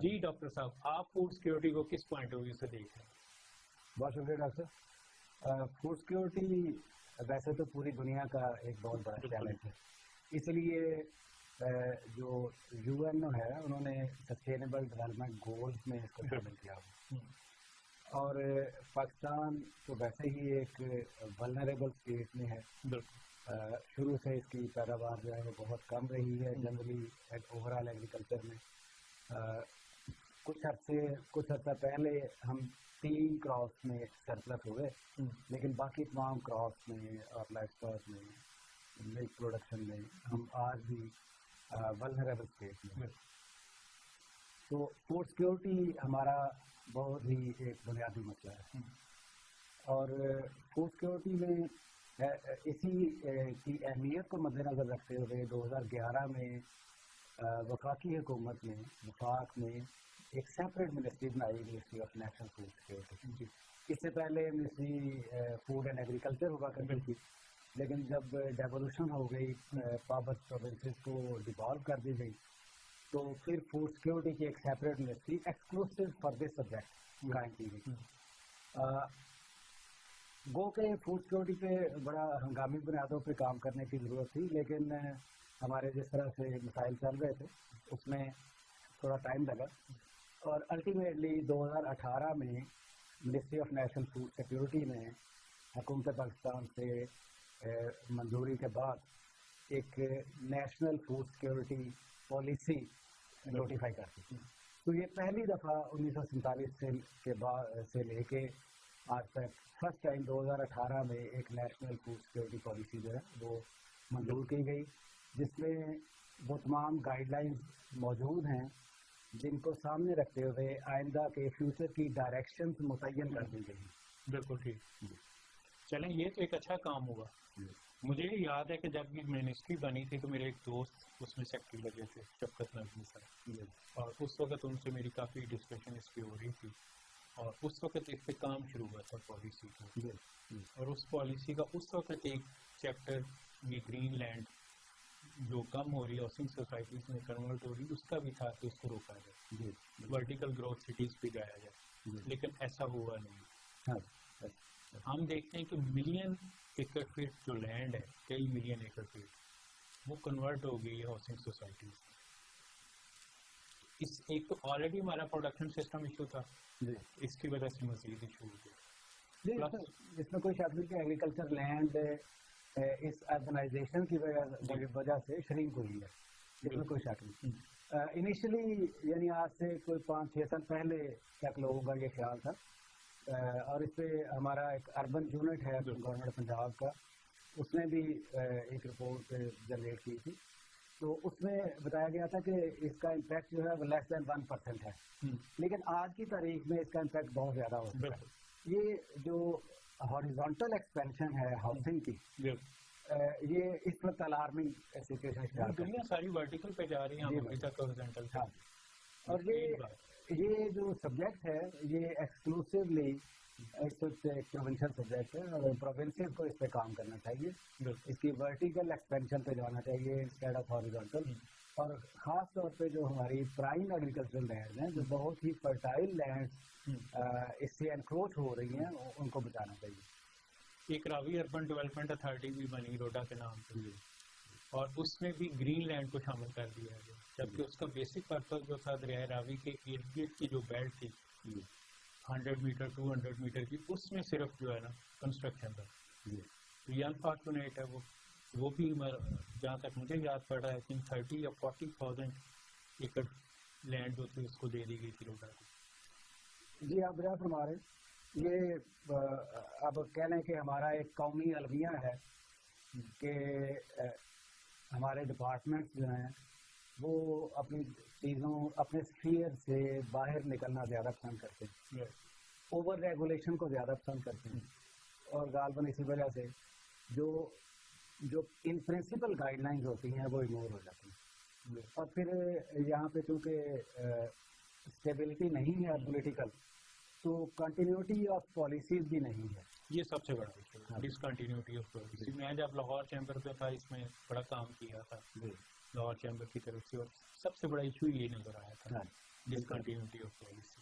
جی doctor صاحب، آپ food security کو کس پوائنٹ آف ویو سے دیکھ رہے ہیں؟ بہت شکریہ ڈاکٹر صاحب. فوڈ سیکورٹی ویسے تو پوری دنیا کا ایک بہت بڑا چیلنج ہے. اس لیے جو یو این او ہے انہوں نے سسٹینیبل ڈیولپمنٹ گولز میں اس کو شامل کیا ہوا. اور پاکستان تو ویسے ہی ایک ولنریبل اسٹیٹ میں ہے. شروع سے اس کی پیداوار جو ہے وہ بہت کم رہی ہے جنرلی اوور آل ایگریکلچر میں. کچھ عرصہ پہلے ہم 3 کراپس میں سرپلس ہوئے، لیکن باقی تمام کراپس میں اور لائف اسٹاک میں، ملک پروڈکشن میں ہم آج بھی ولنریبل اسٹیٹ میں. تو فوڈ سیکورٹی ہمارا بہت ہی ایک بنیادی مسئلہ ہے. اور فوڈ سیکورٹی میں اسی کی اہمیت کو مد نظر رکھتے ہوئے 2011 میں وفاقی حکومت نے وفاق میں ایک سیپریٹ منسٹری بنائی، ministry of national food security. اس سے پہلے منسٹری فوڈ اینڈ ایگریکلچر ہوا کرتی تھی، لیکن جب ڈیولوشن ہو گئی، پابند پروونسز کو ڈیوالو کر دی گئی، تو پھر فوڈ سیکورٹی کی ایک separate ministry exclusive for this subject قائم کی گئی. گو کہ فوڈ سیکورٹی پہ بڑا ہنگامی بنیادوں پہ کام کرنے کی ضرورت تھی، لیکن ہمارے جس طرح سے مسائل چل رہے تھے اس میں تھوڑا ٹائم لگا. اور الٹیمیٹلی 2018 میں ministry of national food security نے حکومت پاکستان سے منظوری کے بعد ایک national food security policy notify کر دی. تو یہ پہلی دفعہ 1947 کے بعد سے لے کے آج تک فرسٹ ٹائم 2018 میں ایک نیشنل فوڈ سیکورٹی پالیسی جو ہے وہ منظور کی گئی، جس میں وہ تمام گائیڈ لائنز موجود ہیں جن کو سامنے رکھتے ہوئے آئندہ کے فیوچر کی ڈائریکشنز متعین کر دی گئی. بالکل ٹھیک. چلیں یہ تو ایک اچھا کام ہوا. مجھے یاد ہے کہ جب یہ منسٹری بنی تھی تو میرے ایک دوست اس میں سیکٹری لگے تھے، شفقت نظمی صاحب، اور اس وقت ان سے میری کافی ڈسکشن اس پہ ہو رہی تھی. اور اس وقت اس پہ کام شروع ہوا تھا پالیسی کا. اور اس پالیسی کا اس وقت ایک چیپٹر یہ گرین لینڈ جو کم ہو رہی ہے ہاؤسنگ سوسائٹیز میں کنورٹ ہو رہی ہے اس کا بھی تھا کہ اس کو روکا جائے، ورٹیکل گروتھ سٹیز پہ جایا جائے. لیکن ایسا ہوا نہیں. ہم دیکھتے ہیں کہ ملین ایکڑ فٹ جو لینڈ ہے، کئی ملین ایکڑ فٹ، وہ کنورٹ ہو گئی ہے ہاؤسنگ سوسائٹیز. اس ایک تو آلریڈی ہمارا پروڈکشن سسٹم ایشو تھا، اس کی وجہ سے مزید ایشو ہو گیا. اس میں کوئی شک نہیں کہ ایگریکلچر لینڈ اس اربنائزیشن کی وجہ سے شرنک ہوئی ہے، اس میں کوئی شک نہیں. انیشلی یعنی آج سے کوئی 5-6 سال پہلے تک لوگوں کا یہ خیال تھا، اور اس پہ ہمارا ایک اربن یونٹ ہے گورنمنٹ پنجاب کا، اس نے بھی ایک رپورٹ جنریٹ کی تھی. تو اس میں بتایا گیا تھا کہ اس کا امپیکٹ جو ہے وہ لیس دین 1% ہے، لیکن آج کی تاریخ میں اس کا امپیکٹ بہت زیادہ ہوتا ہے. یہ جو ہاریزونٹل ایکسپینشن ہے ہاؤسنگ کی، یہ اس وقت الارمنگ سچویشن، دنیا ساری ورٹیکل پہ جا رہی ہے، ابھی تک ہاریزونٹل. اور یہ جو سبجیکٹ ہے یہ ایکسکلوسیولی اس وقت ایک پروونشل سبجیکٹ ہے، اور پروونسز کو اس پہ کام کرنا چاہیے. اس کی ورٹیکل ایکسپینشن پہ جانا چاہیے انسٹیڈ آف ہاریزونٹل. اور خاص طور پہ جو ہماری پرائم ایگریکلچرل لینڈ ہیں جو بہت ہی فرٹائل لینڈ اس سے انکروچ ہو رہی ہیں، ان کو بچانا چاہیے. ایک راوی اربن ڈیولپمنٹ اتھارٹی بھی بنی روڈا کے نام پہ، اور اس میں بھی گرین لینڈ کو شامل کر دیا گیا، جبکہ اس کا بیسک پرپز جو تھا دریائے راوی کے ارد گرد کی جو بیلٹ تھی 100 میٹر 200 میٹر کی، اس میں صرف جو ہے نا کنسٹرکشن تھا. تو یہ انفارچونیٹ ہے. وہ بھی جہاں تک مجھے یاد پڑ رہا ہے 30 یا 40,000 ایکڑ لینڈ جو تھی اس کو دے دی گئی تھی روڈا کو. جی آپ برا فرما رہے ہیں. یہ اب کہہ لیں کہ ہمارا ایک قومی المیہ ہے کہ ہمارے ڈپارٹمنٹس جو ہیں وہ اپنی چیزوں اپنے اسفیئر سے باہر نکلنا زیادہ پسند کرتے ہیں، اوور ریگولیشن کو زیادہ پسند کرتے ہیں، اور غالباً اسی وجہ سے جو ان پرنسپل گائیڈ لائنز ہوتی ہیں وہ اگنور ہو جاتی ہیں. اور پھر یہاں پہ چونکہ اسٹیبلٹی نہیں ہے پولیٹیکل، تو کنٹینیوٹی آف پالیسیز بھی نہیں ہے. یہ سب سے بڑا ایشو ہے، ڈسکنٹینیوٹی آف پالیسی. میں جب لاہور چیمبر پہ تھا اس میں بڑا کام کیا تھا لاہور چیمبر کی طرف سے، اور سب سے بڑا ایشو یہ نظر آیا تھا discontinuity of policy.